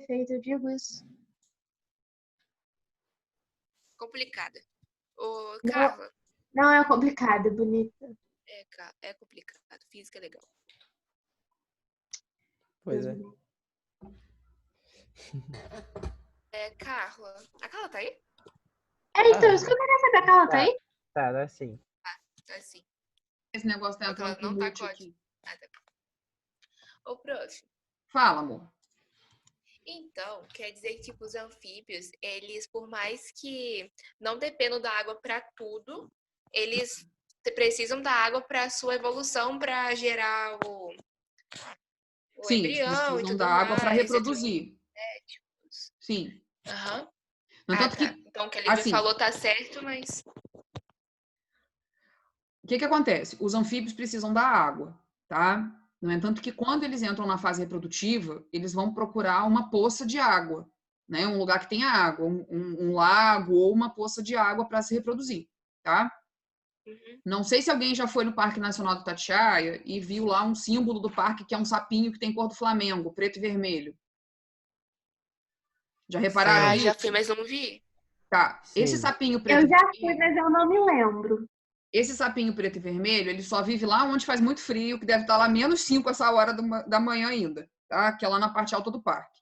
efeito, eu digo isso. Complicada. Ô, Não, Carla. não é complicado, é bonita. É complicado. Física é legal. Pois é. Carla. A Carla tá aí? Então, isso que eu queria saber, a Carla tá aí? Tá sim. Tá sim. Esse negócio tá Porque ela entrando não no tá mute com aqui. Ô, prof. Fala, amor. Então, quer dizer que, tipo, os anfíbios, eles, por mais que não dependam da água para tudo, eles precisam da água para sua evolução, para gerar o Sim, eles embrião e precisam tudo da água para mais, reproduzir. Sim. Aham. No entanto Tá. que, Então, o que a Lívia assim, falou tá certo, mas... o que acontece? Os anfíbios precisam da água, tá? No entanto que quando eles entram na fase reprodutiva, eles vão procurar uma poça de água, né? Um lugar que tenha água, um lago ou uma poça de água para se reproduzir, tá? Uhum. Não sei se alguém já foi no Parque Nacional do Itatiaia e viu lá um símbolo do parque que é um sapinho que tem cor do Flamengo, preto e vermelho. Já repararam nisso? Já fui, mas não vi. Tá. Esse Sim. sapinho preto Eu e já fui, vermelho, mas eu não me lembro. esse sapinho preto e vermelho, ele só vive lá onde faz muito frio, que deve estar lá -5 essa hora da manhã ainda, tá? Que é lá na parte alta do parque.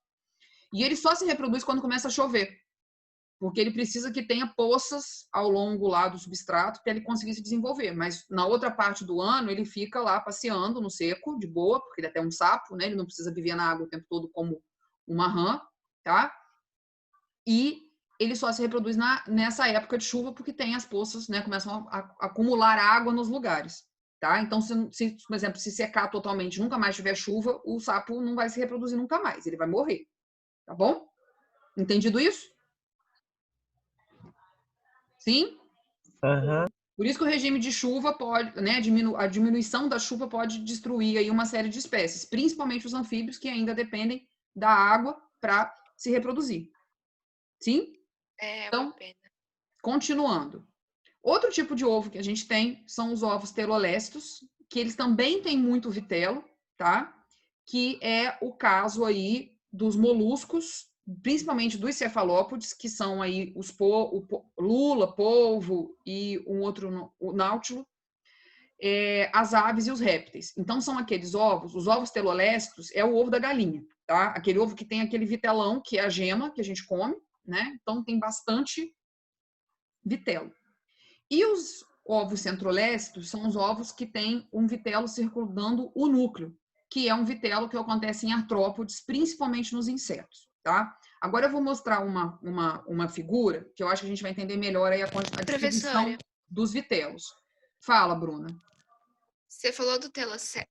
E ele só se reproduz quando começa a chover, porque ele precisa que tenha poças ao longo lá do substrato para ele conseguir se desenvolver. Mas na outra parte do ano, ele fica lá passeando no seco, de boa, porque ele é até um sapo, né? Ele não precisa viver na água o tempo todo como uma rã, tá? E ele só se reproduz nessa época de chuva porque tem as poças, né? Começam a acumular água nos lugares, tá? Então, por exemplo, se secar totalmente, nunca mais tiver chuva, o sapo não vai se reproduzir nunca mais, ele vai morrer, tá bom? Entendido isso? Sim? Aham. Por isso que o regime de chuva pode, né? A diminuição da chuva pode destruir aí uma série de espécies, principalmente os anfíbios que ainda dependem da água para se reproduzir. Sim? Uma Então, pena. continuando. Outro tipo de ovo que a gente tem são os ovos telolésticos, que eles também têm muito vitelo, tá? Que é o caso aí dos moluscos, principalmente dos cefalópodes, que são aí lula, polvo e um outro, o náutilo, as aves e os répteis. Então, são aqueles ovos, os ovos telolésticos é o ovo da galinha, tá? Aquele ovo que tem aquele vitelão, que é a gema que a gente come, né? Então, tem bastante vitelo. E os ovos centrolésticos são os ovos que têm um vitelo circundando o núcleo, que é um vitelo que acontece em artrópodes, principalmente nos insetos, tá? Agora eu vou mostrar uma figura que eu acho que a gente vai entender melhor aí a distribuição Professora, dos vitelos. Fala, Bruna. você falou do telolécitos.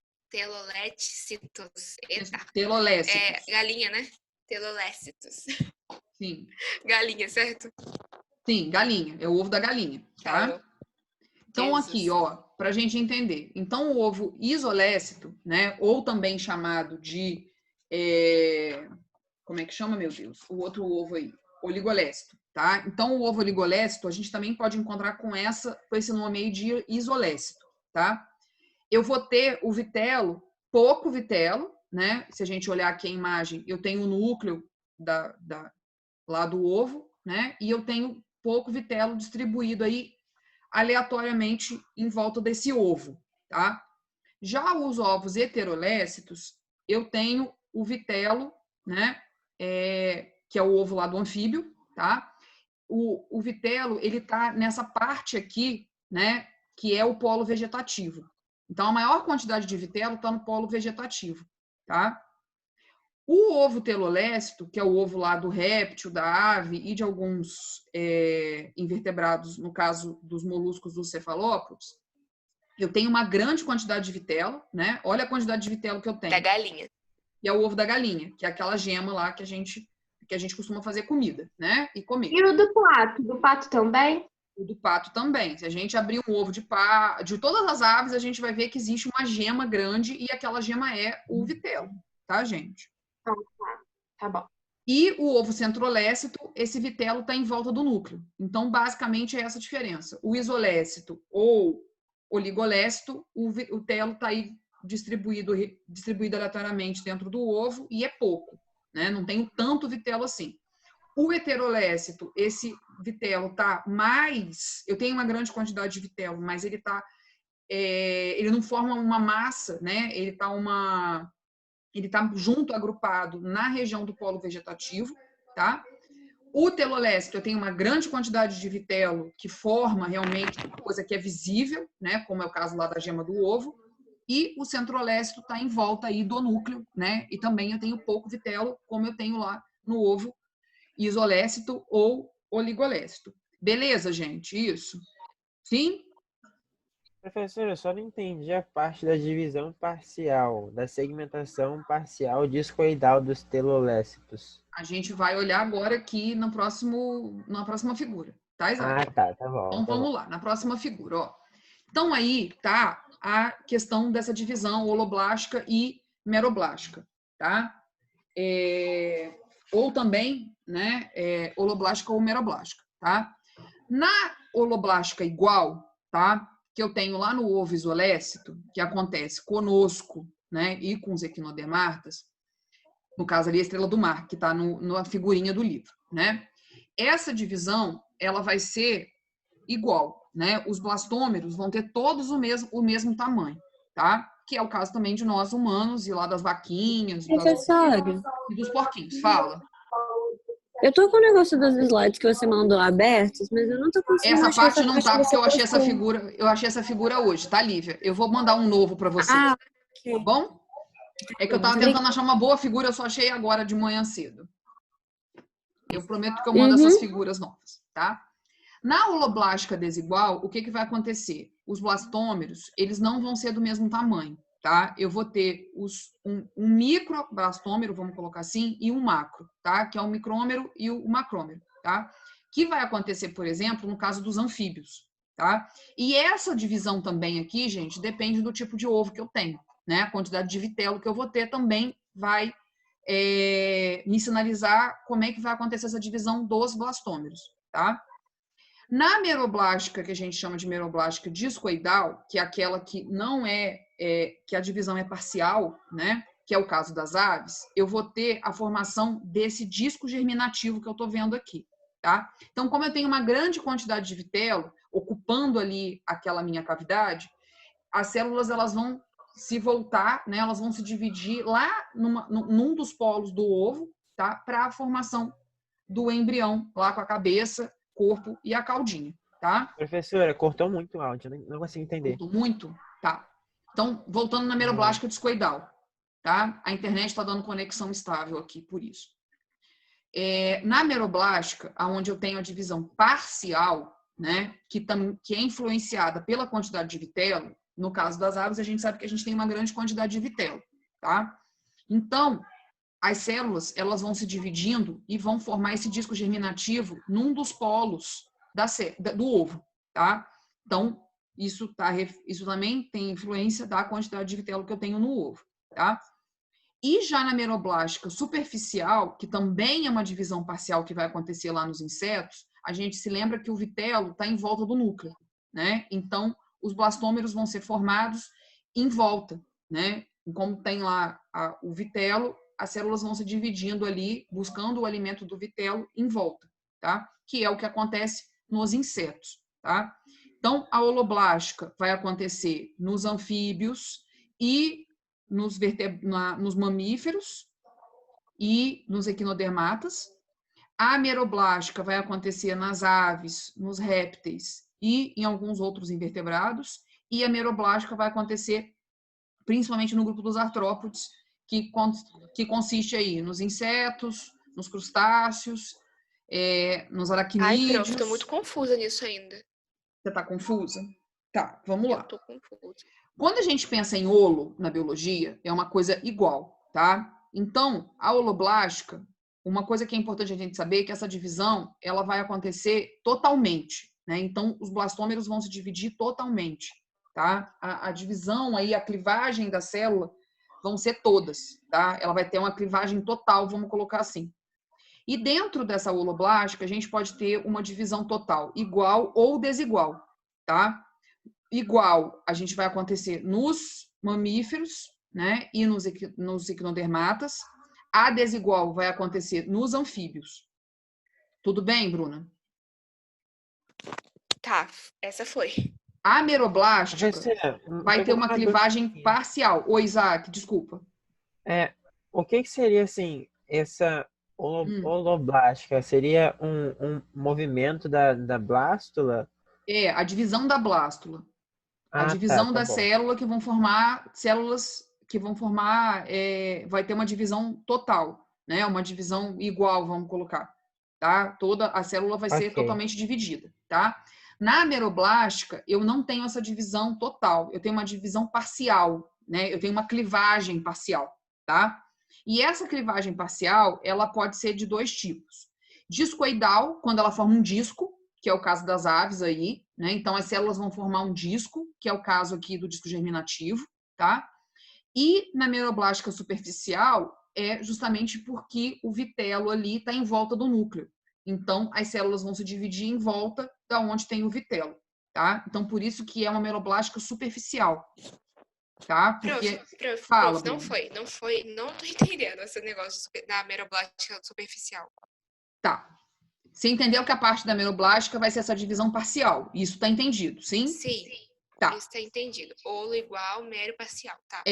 Eita. Telolécitos. Galinha, né? Telolécitos. Sim. Galinha, certo? Sim, galinha. É o ovo da galinha, tá? Então, aqui, ó, para a gente entender. Então, o ovo isolécito, né, ou também chamado de, como é que chama, meu Deus? O outro ovo aí, oligolécito, tá? Então, o ovo oligolécito, a gente também pode encontrar com esse nome aí de isolécito, tá? Eu vou ter o vitelo, pouco vitelo, né? Se a gente olhar aqui a imagem, eu tenho o núcleo lá do ovo, né? E eu tenho pouco vitelo distribuído aí aleatoriamente em volta desse ovo, tá? Já os ovos heterolécitos, eu tenho o vitelo, né? Que é o ovo lá do anfíbio, tá? O vitelo, ele tá nessa parte aqui, né? Que é o polo vegetativo. Então, a maior quantidade de vitelo está no polo vegetativo, tá? O ovo telolécito, que é o ovo lá do réptil, da ave e de alguns invertebrados, no caso dos moluscos dos cefalópodes, eu tenho uma grande quantidade de vitelo, né? Olha a quantidade de vitelo que eu tenho. Da galinha. E é o ovo da galinha, que é aquela gema lá que a gente costuma fazer comida, né? E comer. E o do pato? Do pato também? O do pato também. Se a gente abrir um ovo de pato, de todas as aves, a gente vai ver que existe uma gema grande e aquela gema é o vitelo, tá, gente? Tá bom. E o ovo centrolécito, esse vitelo está em volta do núcleo. Então, basicamente, é essa a diferença. O isolécito ou oligolécito, o telo está aí distribuído aleatoriamente dentro do ovo e é pouco, né? Não tenho tanto vitelo assim. O heterolécito, esse vitelo tá mais... Eu tenho uma grande quantidade de vitelo, mas ele tá... ele não forma uma massa, né? Ele tá junto, agrupado na região do polo vegetativo, tá? O telolécito, eu tenho uma grande quantidade de vitelo que forma realmente uma coisa que é visível, né? Como é o caso lá da gema do ovo. E o centrolécito está em volta aí do núcleo, né? E também eu tenho pouco vitelo, como eu tenho lá no ovo isolécito ou oligolécito. Beleza, gente? Isso? Sim? Professor, eu só não entendi a parte da divisão parcial, da segmentação parcial discoidal dos telolécitos. A gente vai olhar agora aqui na próxima figura, tá, Isaac? Tá bom. Então vamos lá, na próxima figura, ó. Então aí tá a questão dessa divisão holoblástica e meroblástica, tá? Ou também, né, holoblástica ou meroblástica, tá? Na holoblástica igual, tá? Que eu tenho lá no ovo isolécito, que acontece conosco, né, e com os equinodermatas, no caso ali a estrela do mar, que está na figurinha do livro, né? Essa divisão, ela vai ser igual, né? Os blastômeros vão ter todos o mesmo tamanho, tá? Que é o caso também de nós humanos e lá das vaquinhas Professora, e dos porquinhos. Fala. eu tô com o negócio dos slides que você mandou abertos, mas eu não tô conseguindo Essa achar parte não parte tá, que porque você eu achei essa postou. figura, hoje, tá, Lívia? Eu vou mandar um novo para você, Ah, tá ok. bom? É que eu tava tentando achar uma boa figura, eu só achei agora de manhã cedo. Eu prometo que eu mando essas figuras novas, tá? Na holoblástica desigual, o que vai acontecer? Os blastômeros, eles não vão ser do mesmo tamanho, tá? Eu vou ter um microblastômero, vamos colocar assim, e um macro, tá? Que é o micrômero e o macrômero, tá? Que vai acontecer, por exemplo, no caso dos anfíbios, tá? E essa divisão também aqui, gente, depende do tipo de ovo que eu tenho, né? A quantidade de vitelo que eu vou ter também vai me sinalizar como é que vai acontecer essa divisão dos blastômeros, tá? Na meroblástica, que a gente chama de meroblástica discoidal, que é aquela que não que a divisão é parcial, né? Que é o caso das aves, eu vou ter a formação desse disco germinativo que eu estou vendo aqui, tá? Então, como eu tenho uma grande quantidade de vitelo ocupando ali aquela minha cavidade, as células elas vão se voltar, né? Elas vão se dividir lá num dos polos do ovo, tá? Para a formação do embrião, lá com a cabeça, corpo e a caudinha, tá? Professora, cortou muito o áudio, eu não consigo entender. Cortou muito? Tá. Então, voltando na meroblástica discoidal, tá? A internet está dando conexão estável aqui, por isso. Na meroblástica, onde eu tenho a divisão parcial, né? Que é influenciada pela quantidade de vitelo, no caso das aves, a gente sabe que a gente tem uma grande quantidade de vitelo, tá? Então, as células elas vão se dividindo e vão formar esse disco germinativo num dos polos do ovo, tá? Então, isso também tem influência da quantidade de vitelo que eu tenho no ovo, tá? E já na meroblástica superficial, que também é uma divisão parcial que vai acontecer lá nos insetos, a gente se lembra que o vitelo está em volta do núcleo, né? Então, os blastômeros vão ser formados em volta, né? Como tem lá o vitelo, as células vão se dividindo ali, buscando o alimento do vitelo em volta, tá? Que é o que acontece nos insetos, tá? Então, a holoblástica vai acontecer nos anfíbios e nos mamíferos e nos equinodermatas. A meroblástica vai acontecer nas aves, nos répteis e em alguns outros invertebrados. E a meroblástica vai acontecer principalmente no grupo dos artrópodes, que consiste aí nos insetos, nos crustáceos, nos aracnídeos. Ai, prof, tô muito confusa nisso ainda. Você tá confusa? Tá, vamos lá. Eu tô confusa. Quando a gente pensa em holo na biologia, é uma coisa igual, tá? Então, a holoblástica, uma coisa que é importante a gente saber é que essa divisão, ela vai acontecer totalmente, né? Então, os blastômeros vão se dividir totalmente, tá? A divisão aí, a clivagem da célula vão ser todas, tá? Ela vai ter uma clivagem total, vamos colocar assim. E dentro dessa holoblástica, a gente pode ter uma divisão total, igual ou desigual, tá? Igual, a gente vai acontecer nos mamíferos, né? E nos equinodermatas. A desigual vai acontecer nos anfíbios. Tudo bem, Bruna? Tá, essa foi. A meroblástica Professora, vai tô ter com uma uma dúvida clivagem aqui. parcial. Oi, Isaac, desculpa. O que seria, assim, essa holoblástica? Seria um movimento da blástula? É a divisão da blástula. A Ah, tá, divisão tá da bom. célula que vão formar células que vão formar, vai ter uma divisão total, né? Uma divisão igual, vamos colocar, tá? Toda a célula vai ser Ok. totalmente dividida, tá? Na meroblástica, eu não tenho essa divisão total, eu tenho uma divisão parcial, né? Eu tenho uma clivagem parcial, tá? E essa clivagem parcial, ela pode ser de dois tipos. Discoidal, quando ela forma um disco, que é o caso das aves aí, né? Então as células vão formar um disco, que é o caso aqui do disco germinativo, tá? E na meroblástica superficial é justamente porque o vitelo ali está em volta do núcleo. Então as células vão se dividir em volta da onde tem o vitelo, tá? Então por isso que é uma meroblástica superficial, tá? Porque fala, Prof, não Bruno. foi, não tô entendendo esse negócio da meroblástica superficial. Tá. Você entendeu que a parte da meroblástica vai ser essa divisão parcial. Isso está entendido, sim? Sim, Tá. isso tá entendido. Holo igual mero parcial, tá?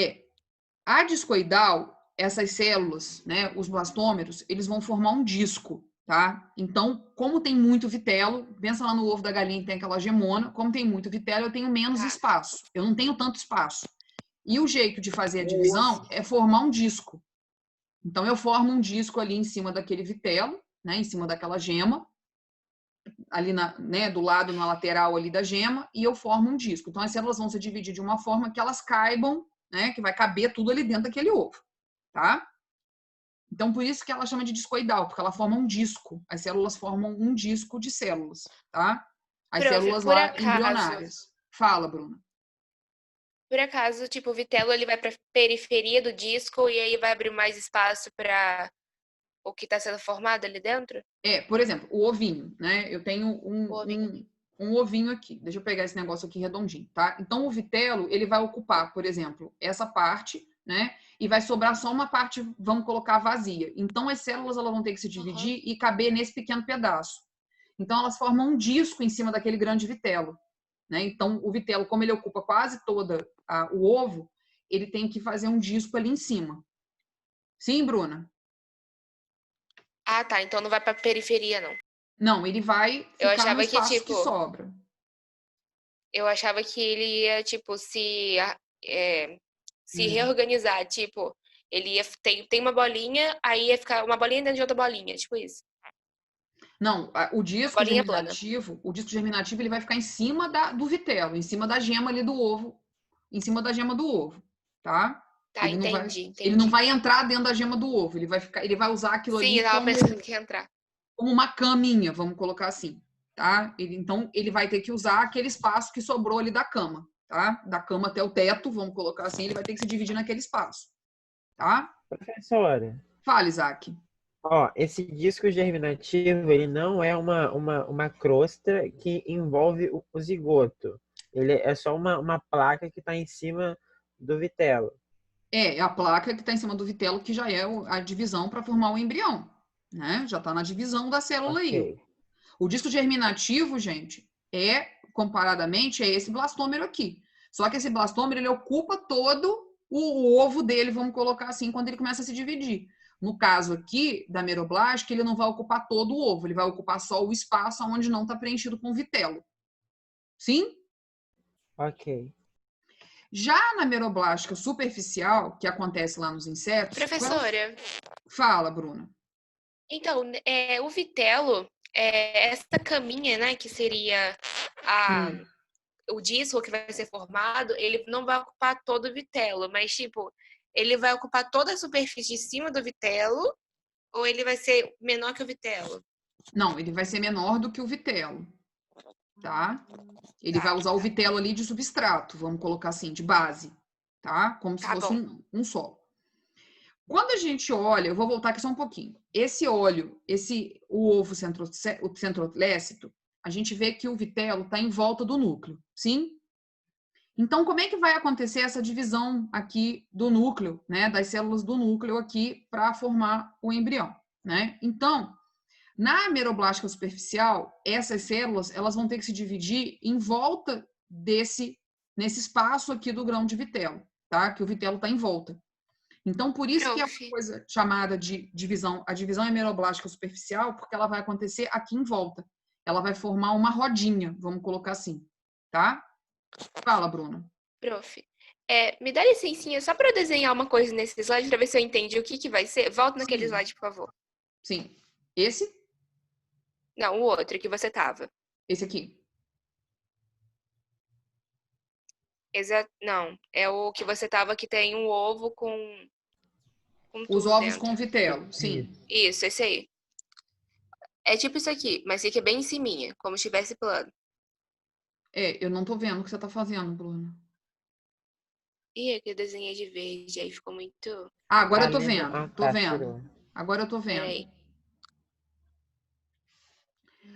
A discoidal, essas células, né, os blastômeros, eles vão formar um disco, tá? Então, como tem muito vitelo, pensa lá no ovo da galinha que tem aquela gemona, como tem muito vitelo, eu tenho menos Tá. espaço. Eu não tenho tanto espaço. E o jeito de fazer a divisão é formar um disco. Então, eu formo um disco ali em cima daquele vitelo, né, em cima daquela gema, ali né, do lado, na lateral ali da gema, e eu formo um disco. Então, as células vão se dividir de uma forma que elas caibam, né, que vai caber tudo ali dentro daquele ovo, tá? Então, por isso que ela chama de discoidal, porque ela forma um disco. As células formam um disco de células, tá? As Prof, células lá embrionárias. Fala, Bruna. por acaso, tipo, o vitelo ele vai pra periferia do disco e aí vai abrir mais espaço para o que está sendo formado ali dentro? Por exemplo, o ovinho, né? Eu tenho O ovinho. um ovinho aqui. Deixa eu pegar esse negócio aqui redondinho, tá? Então, o vitelo, ele vai ocupar, por exemplo, essa parte, né? E vai sobrar só uma parte, vamos colocar vazia. Então, as células elas vão ter que se dividir e caber nesse pequeno pedaço. Então, elas formam um disco em cima daquele grande vitelo, né? Então, o vitelo, como ele ocupa quase toda o ovo, ele tem que fazer um disco ali em cima. Sim, Bruna? Ah, tá. Então não vai pra periferia, não. Não, ele vai Eu ficar no achava que, espaço que tipo, sobra. eu achava que ele ia, tipo, se Hum. reorganizar. Tipo, ele ia tem uma bolinha, aí ia ficar uma bolinha dentro de outra bolinha, tipo isso. Não, o disco Bolinha plana. germinativo, ele vai ficar em cima do vitelo, em cima da gema ali do ovo, em cima da gema do ovo, tá? Tá, Ele entendi. não vai entrar dentro da gema do ovo, ele vai usar aquilo Sim, eu ali tava pensando que ia entrar. como uma caminha, vamos colocar assim, tá? Então ele vai ter que usar aquele espaço que sobrou ali da cama, tá? Da cama até o teto, vamos colocar assim, ele vai ter que se dividir naquele espaço, tá? Professora, Fala, Isaac. ó, esse disco germinativo, ele não é uma crosta que envolve o zigoto. Ele é só uma placa que está em cima do vitelo. É a placa que está em cima do vitelo, que já é a divisão para formar o embrião, né? Já está na divisão da célula aí. Ok. O disco germinativo, gente, comparadamente, é esse blastômero aqui. Só que esse blastômero, ele ocupa todo o ovo dele, vamos colocar assim, quando ele começa a se dividir. No caso aqui, da meroblástica, ele não vai ocupar todo o ovo, ele vai ocupar só o espaço onde não está preenchido com vitelo. Sim? Ok. Já na meroblástica superficial, que acontece lá nos insetos... Professora, Fala, Bruna. então, o vitelo, essa caminha, né, que seria o disco que vai ser formado, ele não vai ocupar todo o vitelo, mas, tipo, ele vai ocupar toda a superfície de cima do vitelo ou ele vai ser menor que o vitelo? Não, ele vai ser menor do que o vitelo, tá? Ele Tá. vai usar o vitelo ali de substrato, vamos colocar assim, de base, tá? Como se Tá fosse bom. um solo. Quando a gente olha, eu vou voltar aqui só um pouquinho. Esse óleo, o ovo centrolécito, a gente vê que o vitelo está em volta do núcleo, sim? Então, como é que vai acontecer essa divisão aqui do núcleo, né? Das células do núcleo aqui para formar o embrião, né? Então, na meroblástica superficial, essas células elas vão ter que se dividir em volta nesse espaço aqui do grão de vitelo, tá? Que o vitelo está em volta. Então, por isso que é uma coisa chamada de divisão. A divisão é meroblástica superficial, porque ela vai acontecer aqui em volta. Ela vai formar uma rodinha, vamos colocar assim, tá? Fala, Bruna. Prof, me dá licencinha só para eu desenhar uma coisa nesse slide para ver se eu entendi o que vai ser. Volta naquele slide, por favor. Sim. Esse? Não, o outro que você tava. Esse aqui. Não, é o que você tava que tem um ovo com Os tudo ovos dentro. com vitelo, sim. Isso, esse aí. É tipo isso aqui, mas fica bem em ciminha, como se estivesse plano. Eu não tô vendo o que você tá fazendo, Bruna. Ih, aqui eu desenhei de verde, aí ficou muito... Ah, agora eu tô vendo. Tô tá, vendo. tirou. Agora eu tô vendo. Peraí.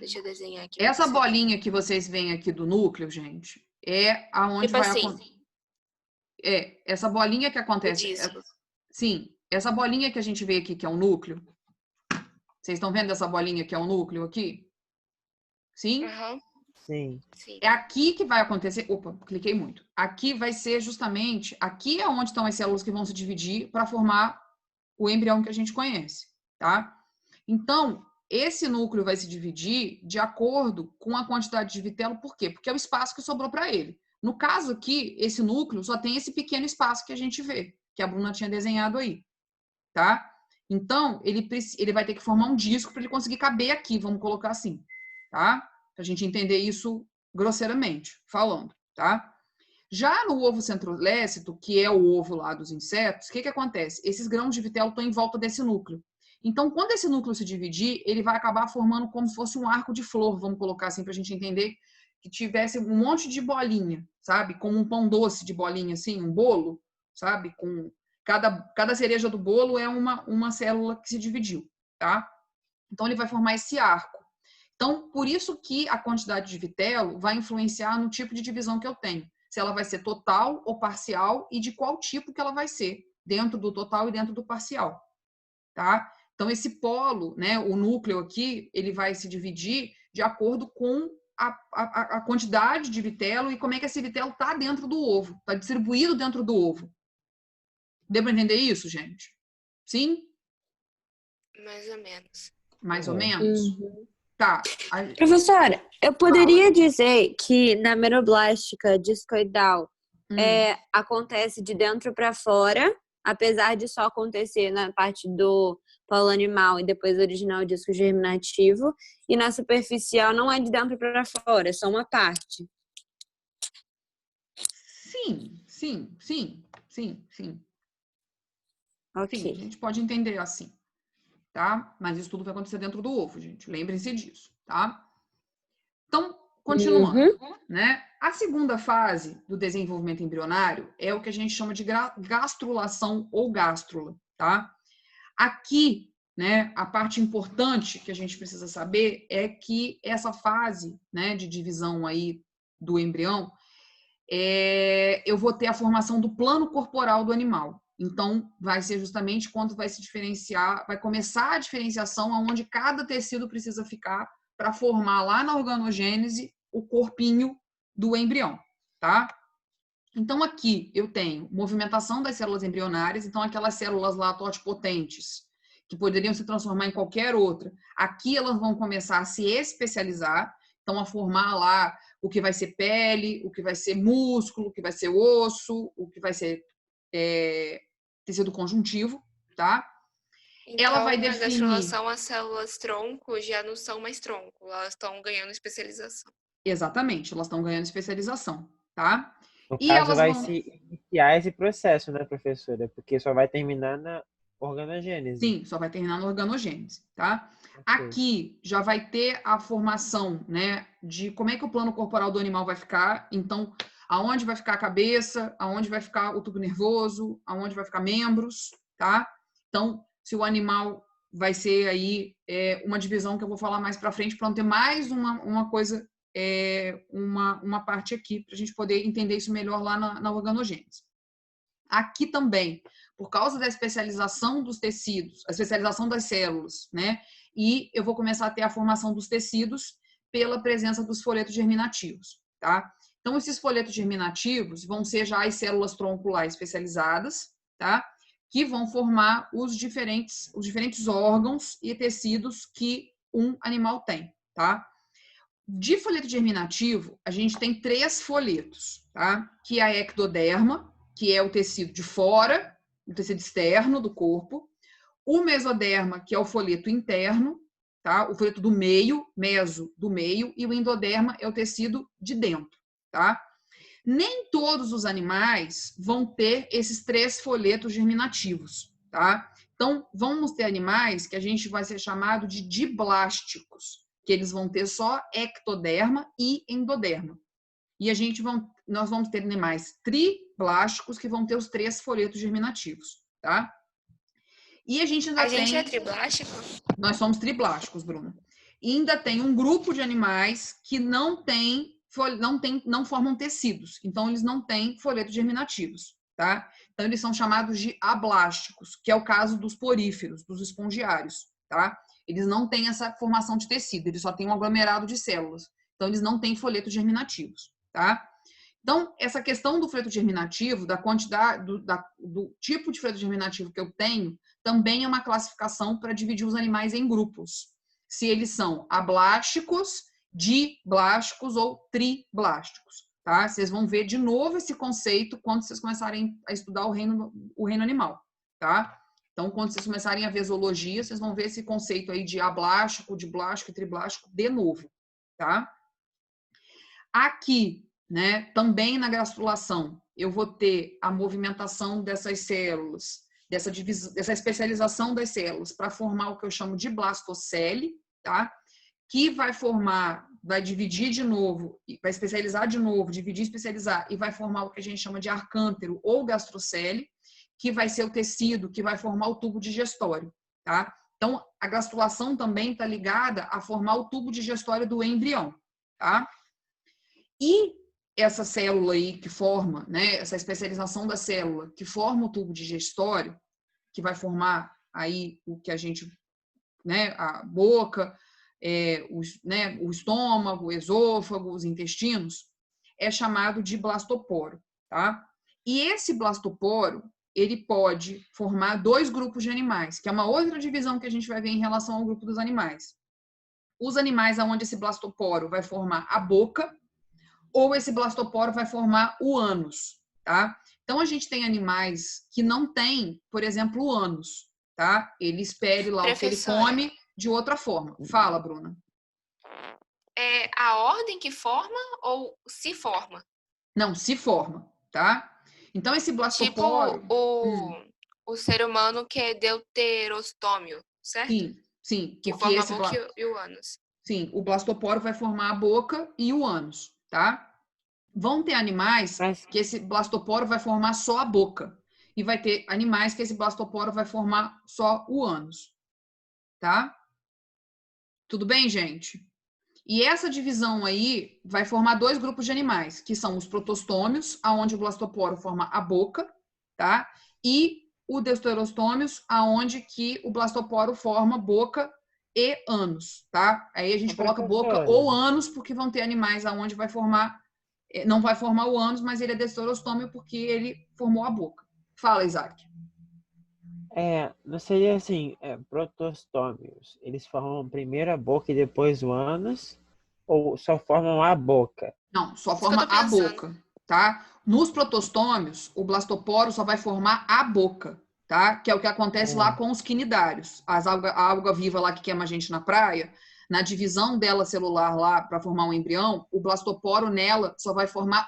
Deixa eu desenhar aqui. Essa bolinha que vocês veem aqui do núcleo, gente, é aonde tipo vai assim, acontecer. Essa bolinha que o acontece. disco. Sim, essa bolinha que a gente vê aqui, que é o núcleo. Vocês estão vendo essa bolinha que é o núcleo aqui? Sim? Aham. Sim. Sim. É aqui que vai acontecer. Opa, cliquei muito. Aqui vai ser justamente. Aqui é onde estão as células que vão se dividir para formar o embrião que a gente conhece, tá? Então, esse núcleo vai se dividir de acordo com a quantidade de vitelo. Por quê? Porque é o espaço que sobrou para ele. No caso aqui, esse núcleo só tem esse pequeno espaço que a gente vê, que a Bruna tinha desenhado aí, tá? Então, ele vai ter que formar um disco para ele conseguir caber aqui, vamos colocar assim, tá? Pra gente entender isso grosseiramente falando, tá? Já no ovo centrolécito, que é o ovo lá dos insetos, o que acontece? Esses grãos de vitelo estão em volta desse núcleo. Então, quando esse núcleo se dividir, ele vai acabar formando como se fosse um arco de flor, vamos colocar assim, para a gente entender que tivesse um monte de bolinha, sabe? Como um pão doce de bolinha, assim, um bolo, sabe? Com cada cereja do bolo é uma célula que se dividiu, tá? Então, ele vai formar esse arco. Então, por isso que a quantidade de vitelo vai influenciar no tipo de divisão que eu tenho. Se ela vai ser total ou parcial e de qual tipo que ela vai ser, dentro do total e dentro do parcial, tá? Então, esse polo, né, o núcleo aqui, ele vai se dividir de acordo com a quantidade de vitelo e como é que esse vitelo está dentro do ovo, está distribuído dentro do ovo. Deu para entender isso, gente? Sim? Mais ou menos. Mais ou menos? Tá. Professora, eu poderia dizer que na meroblástica discoidal acontece de dentro para fora, apesar de só acontecer na parte do polo animal e depois original disco germinativo, e na superficial não é de dentro para fora, é só uma parte. Sim. Ok. Sim, a gente pode entender assim, tá? Mas isso tudo vai acontecer dentro do ovo, gente. Lembrem-se disso, tá? Então, continuando, né? A segunda fase do desenvolvimento embrionário é o que a gente chama de gastrulação ou gástrula, tá? Aqui, né, a parte importante que a gente precisa saber é que essa fase, né, de divisão aí do embrião, eu vou ter a formação do plano corporal do animal. Então, vai ser justamente quando vai se diferenciar, vai começar a diferenciação aonde cada tecido precisa ficar para formar lá na organogênese o corpinho do embrião, tá? Então, aqui eu tenho movimentação das células embrionárias, então aquelas células lá totipotentes, que poderiam se transformar em qualquer outra, aqui elas vão começar a se especializar, então a formar lá o que vai ser pele, o que vai ser músculo, o que vai ser osso, o que vai ser tecido conjuntivo, tá? Então, ela vai na definir... gastrulação, as células tronco já não são mais tronco, elas estão ganhando especialização. Exatamente, elas estão ganhando especialização, tá? No E caso, elas vai vão... se iniciar esse processo, né, professora? Porque só vai terminar na organogênese. Sim, só vai terminar na organogênese, tá? Ok. Aqui já vai ter a formação, né, de como é que o plano corporal do animal vai ficar. Então, aonde vai ficar a cabeça, aonde vai ficar o tubo nervoso, aonde vai ficar membros, tá? Então, se o animal vai ser aí uma divisão que eu vou falar mais para frente para não ter mais uma coisa uma parte aqui, para a gente poder entender isso melhor lá na organogênese. Aqui também, por causa da especialização dos tecidos, a especialização das células, né? E eu vou começar a ter a formação dos tecidos pela presença dos folhetos germinativos, tá? Então, esses folhetos germinativos vão ser já as células tronco lá especializadas, tá? Que vão formar os diferentes órgãos e tecidos que um animal tem, tá? De folheto germinativo, a gente tem 3 folhetos, tá? Que é a ectoderma, que é o tecido de fora, o tecido externo do corpo. O mesoderma, que é o folheto interno, tá? O folheto do meio, meso, do meio, e o endoderma é o tecido de dentro, tá? Nem todos os animais vão ter esses 3 folhetos germinativos, tá? Então, vamos ter animais que a gente vai ser chamado de diblásticos, que eles vão ter só ectoderma e endoderma. E nós vamos ter animais triblásticos que vão ter os 3 folhetos germinativos, tá? E a gente ainda gente é triblástico? Nós somos triblásticos, Bruna. E ainda tem um grupo de animais que não formam tecidos. Então, eles não têm folhetos germinativos, tá? Então, eles são chamados de ablásticos, que é o caso dos poríferos, dos espongiários, tá? Eles não têm essa formação de tecido, eles só têm um aglomerado de células. Então, eles não têm folhetos germinativos, tá? Então, essa questão do folheto germinativo, da quantidade, do tipo de folheto germinativo que eu tenho, também é uma classificação para dividir os animais em grupos. Se eles são ablásticos, diblásticos ou triblásticos, tá? Vocês vão ver de novo esse conceito quando vocês começarem a estudar o reino animal, tá? Então, quando vocês começarem a ver zoologia, vocês vão ver esse conceito aí de ablástico, diblástico e triblástico de novo, tá? Aqui, né, também na gastrulação, eu vou ter a movimentação dessas células, dessa especialização das células para formar o que eu chamo de blastocele, tá? Que vai dividir de novo, vai especializar de novo, dividir, especializar, e vai formar o que a gente chama de arcântero ou gastrocele, que vai ser o tecido que vai formar o tubo digestório, tá? Então, a gastrulação também está ligada a formar o tubo digestório do embrião, tá? E essa célula aí que forma, né, essa especialização da célula que forma o tubo digestório, que vai formar aí o que a gente, né, a boca, o estômago, o esôfago, os intestinos, é chamado de blastoporo, tá? E esse blastoporo, ele pode formar 2 grupos de animais, que é uma outra divisão que a gente vai ver em relação ao grupo dos animais. Os animais onde esse blastoporo vai formar a boca, ou esse blastoporo vai formar o ânus, tá? Então, a gente tem animais que não têm, por exemplo, o ânus, tá? Ele espere lá o que ele come de outra forma. Fala, Bruna. É a ordem que forma ou se forma? Não, se forma, tá? Então, esse blastoporo... Tipo o ser humano que é deuterostômio, certo? Sim. Que forma a boca e o ânus. Sim, o blastoporo vai formar a boca e o ânus, tá? Vão ter animais que esse blastoporo vai formar só a boca. E vai ter animais que esse blastoporo vai formar só o ânus, tá? Tudo bem, gente? E essa divisão aí vai formar 2 grupos de animais, que são os protostômios, aonde o blastoporo forma a boca, tá? E o deuterostômios, aonde que o blastoporo forma boca e ânus, tá? Aí a gente coloca boca ou ânus, porque vão ter animais aonde vai formar, não vai formar o ânus, mas ele é deuterostômio porque ele formou a boca. Fala, Isaac. Não seria assim, protostômios, eles formam primeiro a boca e depois o ânus, ou só formam a boca? Não, só forma a boca, tá? Nos protostômios, o blastoporo só vai formar a boca, tá? Que é o que acontece lá com os quinidários. A alga viva lá que queima a gente na praia, na divisão dela celular lá para formar um embrião, o blastoporo nela só vai formar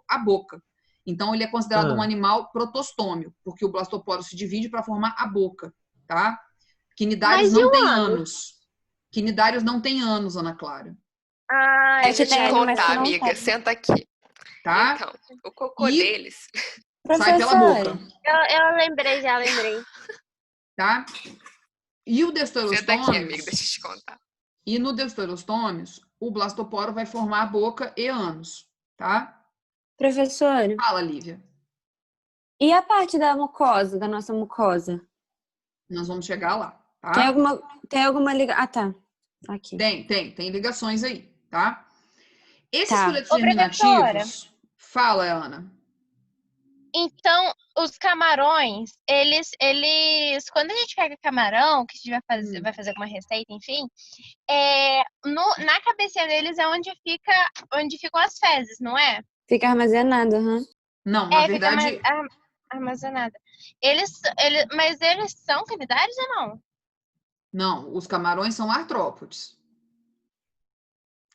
a boca. Então, ele é considerado um animal protostômio, porque o blastoporo se divide para formar a boca, tá? Quinidários não têm ânus. Quinidários não têm ânus, Ana Clara. Deixa eu te contar, amiga. Senta aqui. Tá? Então, o cocô deles sai pela boca. Eu lembrei. Tá? E o deuterostômios... Senta aqui, amiga. Deixa eu te contar. E no deuterostômios, o blastoporo vai formar a boca e ânus, tá? Professora, Fala, Lívia. e a parte da mucosa, da nossa mucosa? Nós vamos chegar lá, tá? Tem alguma ligação? Ah, tá. Aqui. Tem ligações aí, tá? Esses Tá. folhetos Ô, professora. germinativos... Fala, Ana. Então, os camarões, quando a gente pega camarão, que a gente vai fazer alguma receita, enfim, na cabecinha deles é onde ficam as fezes, não é? Fica armazenado, aham. Não, na verdade... Fica armazenada. Mas eles são canidários ou não? Não, os camarões são artrópodes.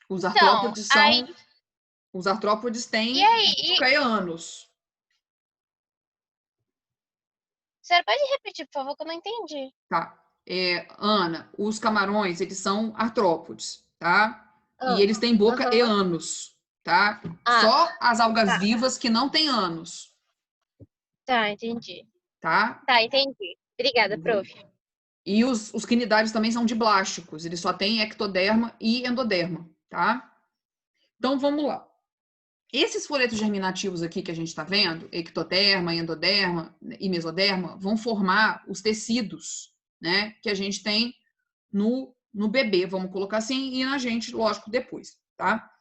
Os Então, artrópodes são... Os artrópodes têm boca e ânus. Você pode repetir, por favor, que eu não entendi. Tá. Ana, os camarões, eles são artrópodes, tá? E eles têm boca e ânus, tá? Só as algas vivas que não têm ânus. Tá, entendi. Tá? Tá, entendi. Obrigada, prof. E os quinidários também são diblásticos. Eles só têm ectoderma e endoderma, tá? Então, vamos lá. Esses folhetos germinativos aqui que a gente está vendo, ectoderma, endoderma e mesoderma, vão formar os tecidos, né, que a gente tem no bebê, vamos colocar assim, e na gente, lógico, depois, tá?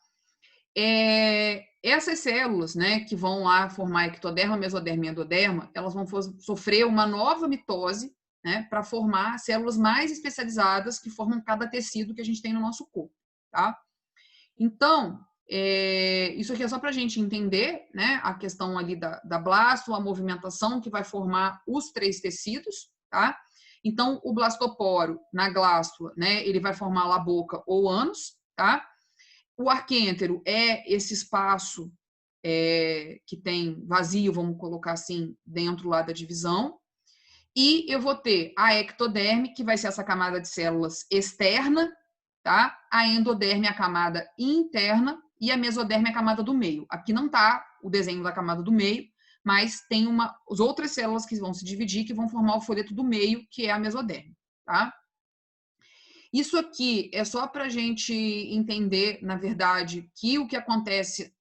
Essas células, né, que vão lá formar ectoderma, mesoderma e endoderma, elas vão sofrer uma nova mitose, né, para formar células mais especializadas que formam cada tecido que a gente tem no nosso corpo, tá? Então, isso aqui é só para a gente entender, né, a questão ali da blasto, a movimentação que vai formar os 3 tecidos, tá? Então, o blastoporo na glástula, né, ele vai formar lá a boca ou ânus, tá? O arquêntero é esse espaço que tem vazio, vamos colocar assim, dentro lá da divisão. E eu vou ter a ectoderme, que vai ser essa camada de células externa, tá? A endoderme é a camada interna e a mesoderme é a camada do meio. Aqui não está o desenho da camada do meio, mas tem as outras células que vão se dividir, que vão formar o folheto do meio, que é a mesoderme, tá? Isso aqui é só para a gente entender, na verdade, que o que acontece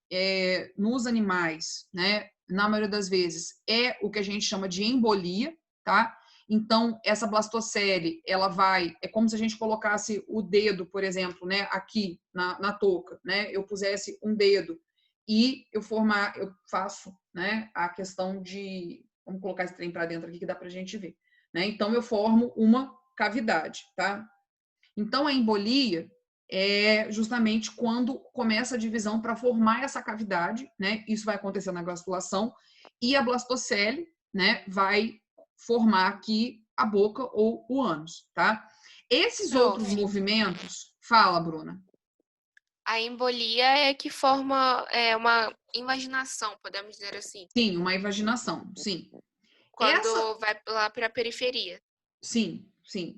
nos animais, né, na maioria das vezes, é o que a gente chama de embolia, tá? Então, essa blastocele, ela é como se a gente colocasse o dedo, por exemplo, né, aqui na touca, né? Eu pusesse um dedo e eu faço, né, a questão de... Vamos colocar esse trem para dentro aqui que dá para a gente ver, né? Então, eu formo uma cavidade, tá? Então, a embolia é justamente quando começa a divisão para formar essa cavidade, né? Isso vai acontecer na glastulação e a blastocele, né, vai formar aqui a boca ou o ânus, tá? Esses outros movimentos... Fala, Bruna. A embolia é que forma uma invaginação, podemos dizer assim. Sim, uma invaginação, sim. Quando vai lá para a periferia. Sim,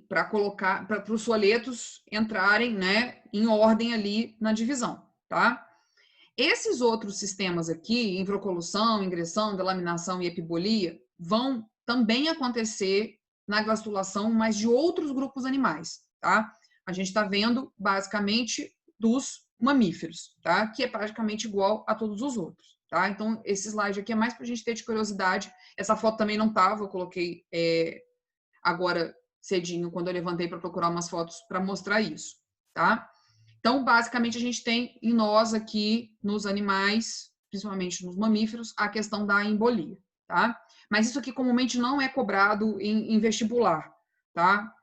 para colocar, para os folhetos entrarem, né, em ordem ali na divisão, tá? Esses outros sistemas aqui, introcolução, ingressão, delaminação e epibolia, vão também acontecer na glastulação, mas de outros grupos animais, tá? A gente está vendo, basicamente, dos mamíferos, tá? Que é praticamente igual a todos os outros, tá? Então, esse slide aqui é mais para a gente ter de curiosidade. Essa foto também não estava, eu coloquei agora cedinho, quando eu levantei para procurar umas fotos para mostrar isso, tá? Então, basicamente, a gente tem em nós aqui, nos animais, principalmente nos mamíferos, a questão da embolia, tá? Mas isso aqui comumente não é cobrado em vestibular, tá?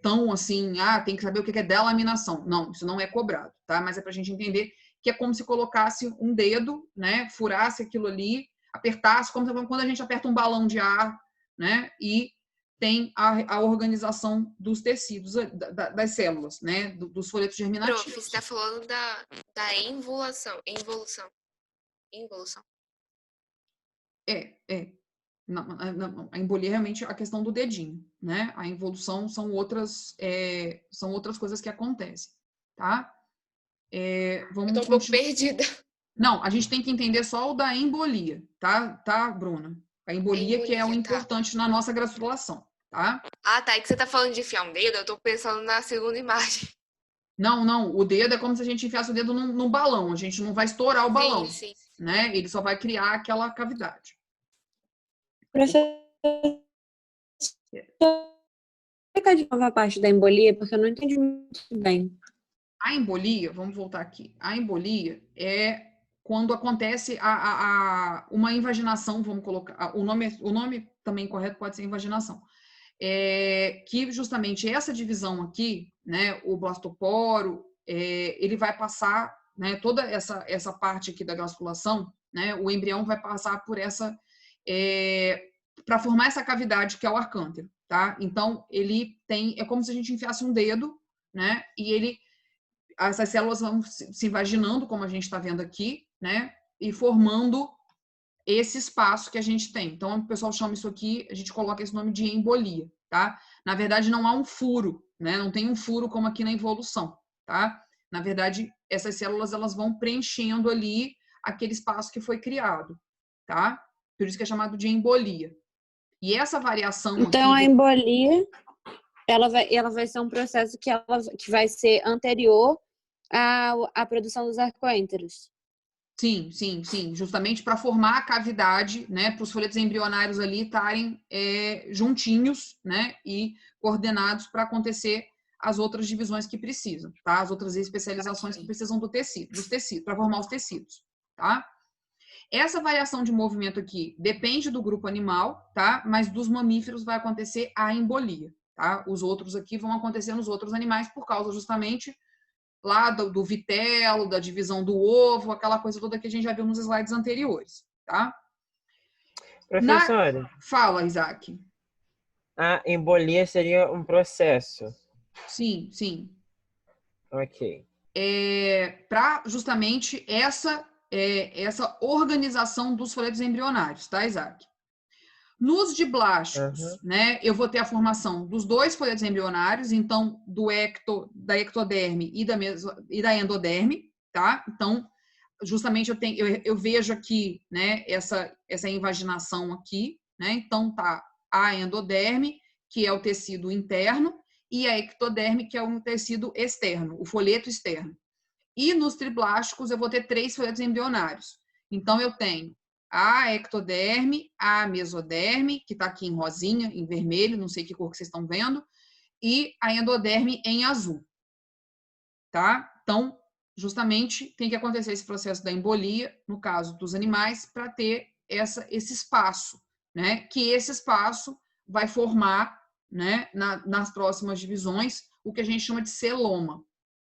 Tão assim, tem que saber o que é delaminação. Não, isso não é cobrado, tá? Mas é pra gente entender que é como se colocasse um dedo, né? Furasse aquilo ali, apertasse, como quando a gente aperta um balão de ar, né? E tem a organização dos tecidos, das células, né? Dos folhetos germinativos. Prof, você está falando da involução. Involução. Não, a embolia é realmente a questão do dedinho, né? A involução são outras coisas que acontecem, tá? Vamos Eu tô um pouco perdida. Não, a gente tem que entender só o da embolia, tá, Bruna? A embolia que é o importante na nossa glastulação, tá? Ah, tá. É que você tá falando de enfiar um dedo, eu tô pensando na segunda imagem. Não. O dedo é como se a gente enfiasse o dedo num balão. A gente não vai estourar o balão, Sim. né? Ele só vai criar aquela cavidade. Professor, explica de novo a parte da embolia, porque eu não entendi muito bem. A embolia, vamos voltar aqui. A embolia é quando acontece uma invaginação, vamos colocar. O nome também correto pode ser invaginação. Que justamente essa divisão aqui, né, o blastoporo, ele vai passar, né, toda essa parte aqui da gastrulação, né, o embrião vai passar por essa, para formar essa cavidade que é o arcântero, tá? Então, ele é como se a gente enfiasse um dedo, né, e essas células vão se invaginando, como a gente está vendo aqui, né, e formando esse espaço que a gente tem. Então, o pessoal chama isso aqui, a gente coloca esse nome de embolia, tá? Na verdade, não há um furo, né? Não tem um furo como aqui na involução, tá? Na verdade, essas células, elas vão preenchendo ali aquele espaço que foi criado, tá? Por isso que é chamado de embolia. E essa variação Então, aqui... a embolia, ela vai ser um processo que vai ser anterior à produção dos arcoênteros. Sim. Justamente para formar a cavidade, né? Para os folhetos embrionários ali estarem juntinhos, né? E coordenados para acontecer as outras divisões que precisam, tá? As outras especializações que precisam dos tecidos, para formar os tecidos, tá? Essa variação de movimento aqui depende do grupo animal, tá? Mas dos mamíferos vai acontecer a embolia, tá? Os outros aqui vão acontecer nos outros animais por causa justamente lá do vitelo, da divisão do ovo, aquela coisa toda que a gente já viu nos slides anteriores, tá? Professora, Fala, Isaac. a embolia seria um processo. Sim. Ok. Para justamente essa organização dos folhetos embrionários, tá, Isaac? Nos diblásticos, né, eu vou ter a formação dos dois folhetos embrionários, então da ectoderme e da endoderme, tá? Então, justamente eu vejo aqui, né, essa invaginação aqui, né? Então tá a endoderme, que é o tecido interno, e a ectoderme, que é o tecido externo, o folheto externo. E nos triblásticos eu vou ter 3 folhetos embrionários. Então eu tenho a ectoderme, a mesoderme, que está aqui em rosinha, em vermelho, não sei que cor que vocês estão vendo, e a endoderme em azul, tá? Então, justamente, tem que acontecer esse processo da embolia, no caso dos animais, para ter esse espaço, né? Que esse espaço vai formar, né, nas próximas divisões, o que a gente chama de celoma,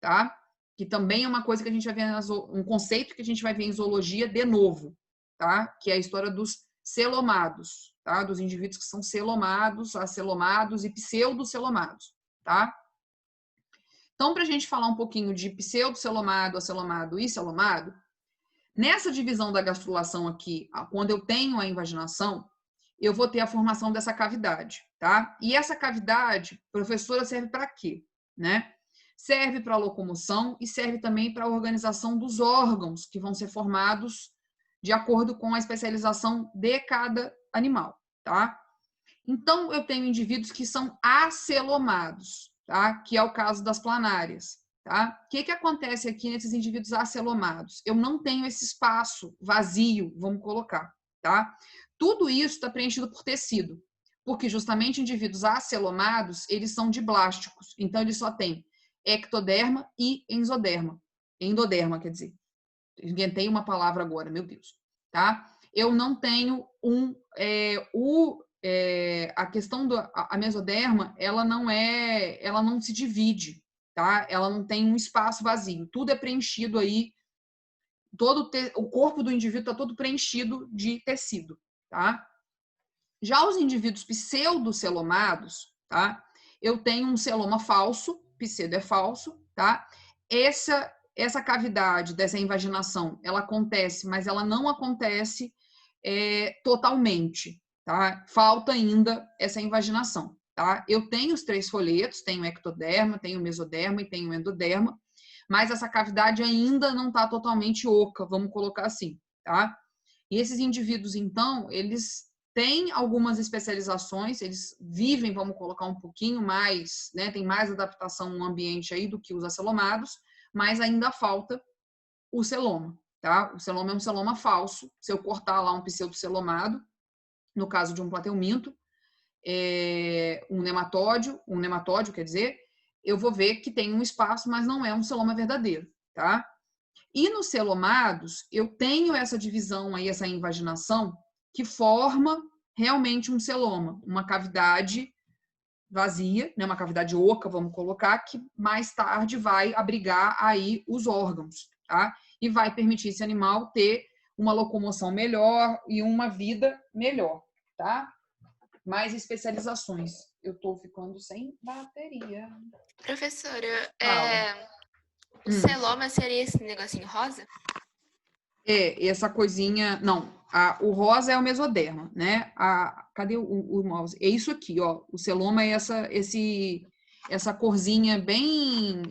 tá? Que também é uma coisa que a gente vai ver, um conceito que a gente vai ver em zoologia de novo, tá? Que é a história dos celomados, tá? Dos indivíduos que são celomados, acelomados e pseudocelomados, tá? Então, para a gente falar um pouquinho de pseudocelomado, acelomado e celomado, nessa divisão da gastrulação aqui, quando eu tenho a invaginação, eu vou ter a formação dessa cavidade, tá? E essa cavidade, professora, serve para quê, né? Serve para a locomoção e serve também para a organização dos órgãos que vão ser formados de acordo com a especialização de cada animal, tá? Então, eu tenho indivíduos que são acelomados, tá? Que é o caso das planárias, tá? O que acontece aqui nesses indivíduos acelomados? Eu não tenho esse espaço vazio, vamos colocar, tá? Tudo isso está preenchido por tecido, porque justamente indivíduos acelomados, eles são diblásticos, então eles só têm ectoderma e endoderma, quer dizer. Inventei uma palavra agora, meu Deus, tá? Eu não tenho a questão a mesoderma, ela não se divide, tá? Ela não tem um espaço vazio, tudo é preenchido aí, o corpo do indivíduo está todo preenchido de tecido, tá? Já os indivíduos pseudocelomados, tá? Eu tenho um celoma falso, pseudo é falso, tá? Essa cavidade dessa invaginação, ela acontece, mas ela não acontece totalmente, tá? Falta ainda essa invaginação, tá? Eu tenho os 3 folhetos, tenho ectoderma, tenho mesoderma e tenho endoderma, mas essa cavidade ainda não está totalmente oca, vamos colocar assim, tá? E esses indivíduos, então, eles tem algumas especializações, eles vivem, vamos colocar um pouquinho mais, né? Tem mais adaptação no ambiente aí do que os acelomados, mas ainda falta o celoma, tá? O celoma é um celoma falso. Se eu cortar lá um pseudocelomado, no caso de um plateuminto, um nematódio, quer dizer, eu vou ver que tem um espaço, mas não é um celoma verdadeiro, tá? E nos celomados, eu tenho essa divisão aí, essa invaginação, que forma realmente um celoma, uma cavidade vazia, né, uma cavidade oca, vamos colocar, que mais tarde vai abrigar aí os órgãos, tá? E vai permitir esse animal ter uma locomoção melhor e uma vida melhor, tá? Mais especializações. Eu tô ficando sem bateria. Professora, Fala. o celoma seria esse negocinho rosa? Essa coisinha... Não, o rosa é o mesoderma, né? Cadê o mouse? É isso aqui, ó. O celoma é essa corzinha bem...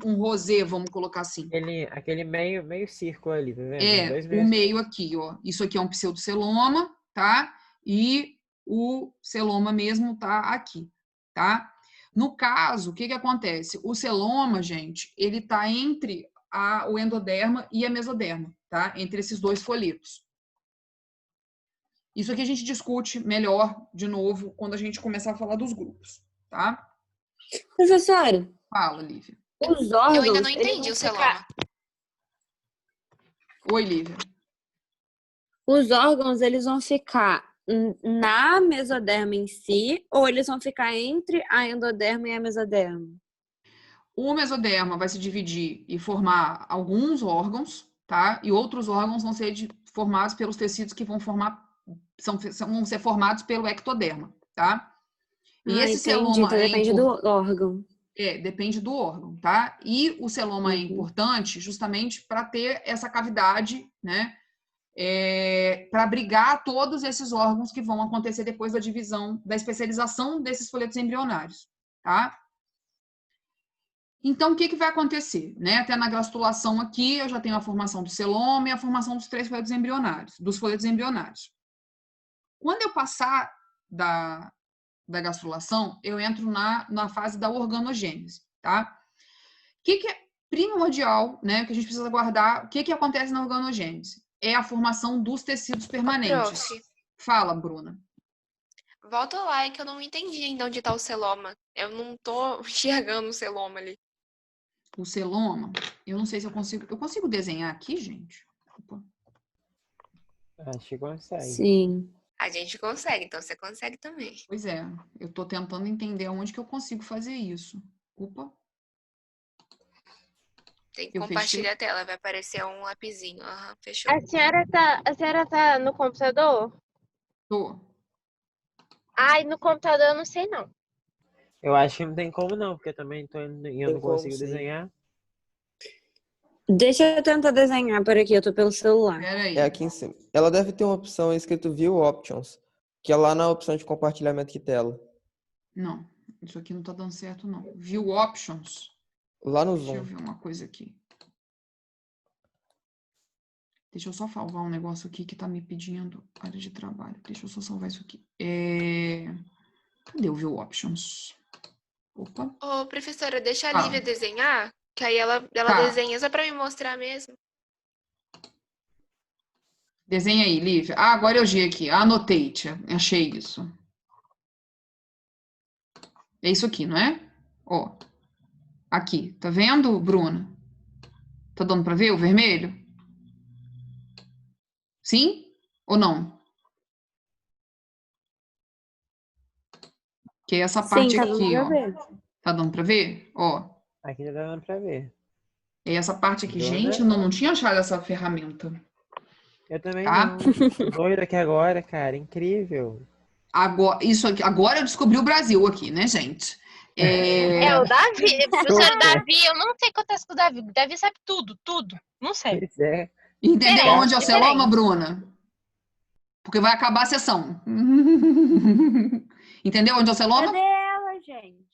Um rosé, vamos colocar assim. Aquele meio círculo ali, tá vendo? O meio aqui, ó. Isso aqui é um pseudoceloma, tá? E o celoma mesmo tá aqui, tá? No caso, o que acontece? O celoma, gente, ele tá entre o endoderma e a mesoderma, tá? Entre esses dois folhetos. Isso aqui a gente discute melhor, de novo, quando a gente começar a falar dos grupos, tá? Professora, Fala, Lívia. os órgãos... Eu ainda não entendi o celoma. Oi, Lívia. Os órgãos, eles vão ficar na mesoderma em si, ou eles vão ficar entre a endoderma e a mesoderma? O mesoderma vai se dividir e formar alguns órgãos, tá? E outros órgãos vão ser formados pelos tecidos que vão ser formados pelo ectoderma, tá? E esse celoma então depende do órgão. Depende do órgão, tá? E o celoma é importante justamente para ter essa cavidade, né? Para abrigar todos esses órgãos que vão acontecer depois da divisão, da especialização desses folhetos embrionários, tá? Então, o que vai acontecer? Né? Até na gastrulação aqui, eu já tenho a formação do celoma e a formação dos 3 folhetos embrionários, dos folhetos embrionários. Quando eu passar da gastrulação, eu entro na fase da organogênese, tá? O que é primordial, né? Que a gente precisa guardar, o que acontece na organogênese? É a formação dos tecidos permanentes. Prof. Fala, Bruna. Volta lá, é que eu não entendi ainda onde tá o celoma. Eu não tô enxergando o celoma ali. O celoma, eu não sei se eu consigo... Eu consigo desenhar aqui, gente? Opa. Acho que consegue. Sim. A gente consegue, então você consegue também. Pois é, eu tô tentando entender onde que eu consigo fazer isso. Opa. Tem que compartilhar a tela, vai aparecer um lapisinho. Fechou. A senhora tá no computador? Tô. Ai, no computador eu não sei, não. Eu acho que não tem como não, porque eu também eu não consigo desenhar. Deixa eu tentar desenhar por aqui, eu tô pelo celular. Peraí. É aqui em cima. Ela deve ter uma opção escrito View Options, que é lá na opção de compartilhamento de tela. Não, isso aqui não tá dando certo, não. View Options. Lá no Deixa eu Zoom. ver uma coisa aqui. Deixa eu só salvar um negócio aqui que tá me pedindo área de trabalho. Deixa eu só salvar isso aqui. Cadê o View Options? Opa. Ô, professora, deixa a Lívia desenhar, que aí ela desenha só pra me mostrar mesmo. Desenha aí, Lívia. Agora eu vi aqui. Annotate. Achei isso. É isso aqui, não é? Ó. Aqui. Tá vendo, Bruna? Tá dando pra ver o vermelho? Sim? Ou não? Que é essa parte tá aqui, ó. ver. Tá dando pra ver? Ó. Aqui tá dando pra ver. É essa parte aqui. Dona? Gente, eu não tinha achado essa ferramenta. Eu também Tá? não. Doido aqui agora, cara. Incrível. Agora eu descobri o Brasil aqui, né, gente? É o Davi, professor Davi, eu não sei o que acontece com o Davi. O Davi sabe tudo. Não sei. Pois é. Entendeu Diferente, onde é o celoma, diferente. Bruna? Porque vai acabar a sessão. Entendeu onde é o celoma? Cadê ela, gente?